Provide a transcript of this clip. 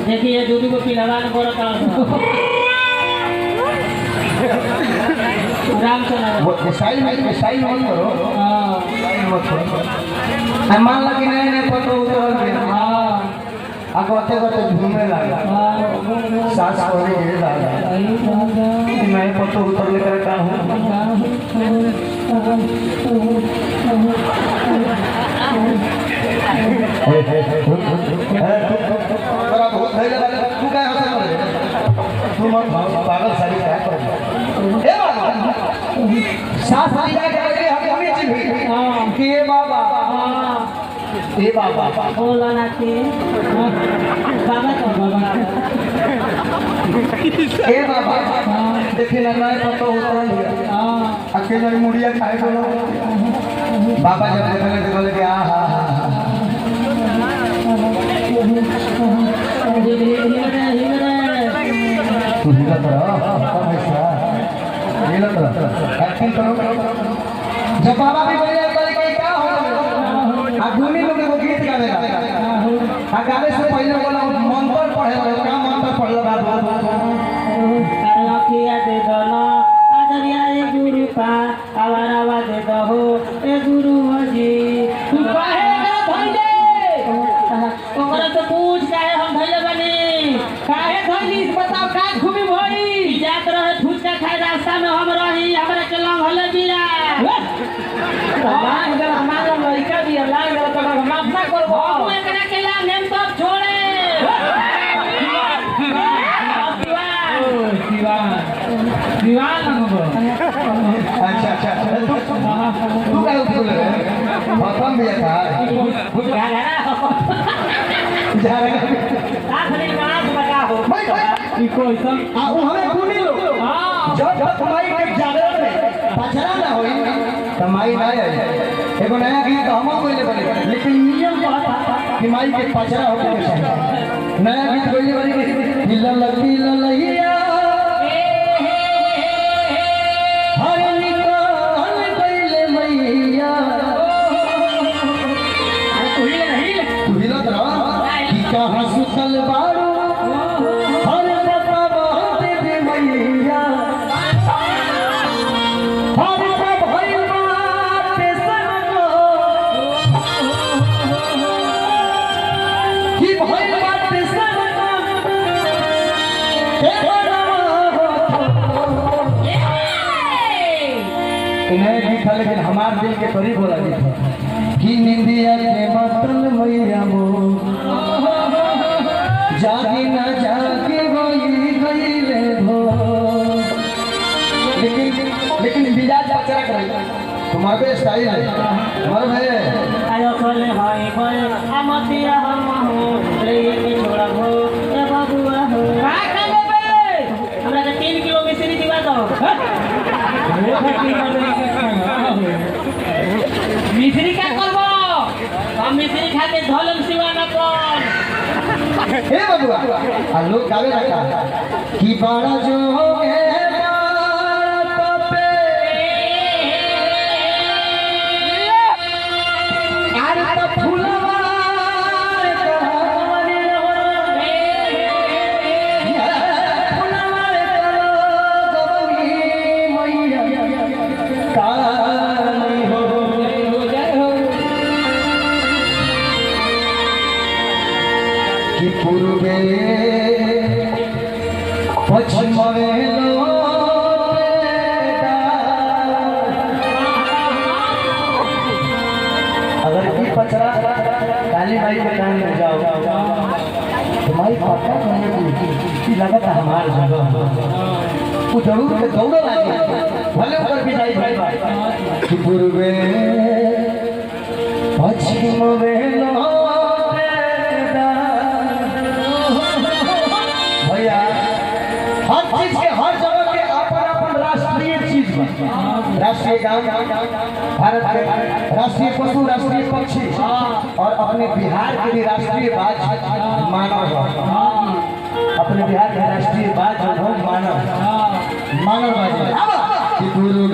देखिए दूधी को पिलावा न पड़ा था राम चला वो स्टाइल मत करो। हां मत करो। मान ला कि नहीं पतो उतर गया। हां आगोते गोते घूमने लगा। सांस खोले गिर लगा। कि मैं पतो उतर लेकर का हूं। बड़ा बहुत धैर्य वाले तू क्या हंसे मरे तू मत पागल सारी क्या कर ए बाबा सास लिया के लगे हम हमें चीज हां कि ए बाबा हां ए बाबा बोला ना कि बाबा तो बाबा ए बाबा देखिए ना मैं पतो उतर गया। हां अकेले मुड़िया खाए बोलो बाबा जब देखने बोले कि आ हा तू हिला करो एक्टिंग करो। जब बाबा भी बोले कि क्या हो आधुनिक लोग को गीत गावेगा आ गावे से पहले बोला मंत्र पढ़े का मंत्र पढ़लो बाबा लखिया दे दना आजरिया ए गुरु पा आवारावा दे दहो ए गुरु हजी तू काहे ना धइले ओकरा तो पूछ काहे हम धइले बानी काहे धइली बताओ का खूबी भई जात रहे फुचका खाए रास्ता में हम रही हमरा के लंग हले बिया लाग गल हमारा लइका बिया लाग गल तो माफ ना करबो हम एकरा के लाग हम सब छोड़े दीवान हो अच्छा तू क्या बोल रहे खत्म भी था कुछ गा रहा जा रहा आखिरी गाना तो बता हो ई कोई सब आ वो हमें सुनी लो हां जब माई के जागरण में पछरा ना होई तो माई ना आई एगो नया गीत हम कोइले बोले लेकिन नियम कि माई के पछरा होके चाहिए नया गीत कोइले बोले हिला लगी ललैया हर निकाल पहले मैया तू हिला रहा कि कहां सुतल बारू हर पता बात दे मैया हर सब भइल बात सनको कि भइल बात सनको इन्हें गीत है लेकिन हमारे दिल के करीब होला गीत है कि निंदिया के मतल मैया मो जागी ना जागी गईले भो लेकिन मिजाज बचरा कर तुम्हारे स्टाइल है तुम्हारे भाई आयो खोले भाई भाई अमतिया हम हो रे के छोड़ा हो ए बाबूआ हो का खाले बे हमरा के 3 किलो मिश्री दिवा दो मिश्री का करबो हम मिश्री खा के धोलम सिवाना पर हे बाबूआ आ लोग गावे रखा कि बड़ा जो है पूर्वे पश्चिम अगर की पचरा काली माई के कान में जाओ तुम्हारी पापा की लगता हमारे जगह वो जरूर के दौड़ो लागे भले ऊपर भी जाई भाई कि पूर्वे पश्चिम हर चीज के हर जगह के अपन राष्ट्रीय चीज राष्ट्रीय गान भारत के राष्ट्रीय पशु राष्ट्रीय पक्षी और अपने बिहार के भी राष्ट्रीय बाज मानव अपने बिहार के राष्ट्रीय बाज मानव बाज गुरु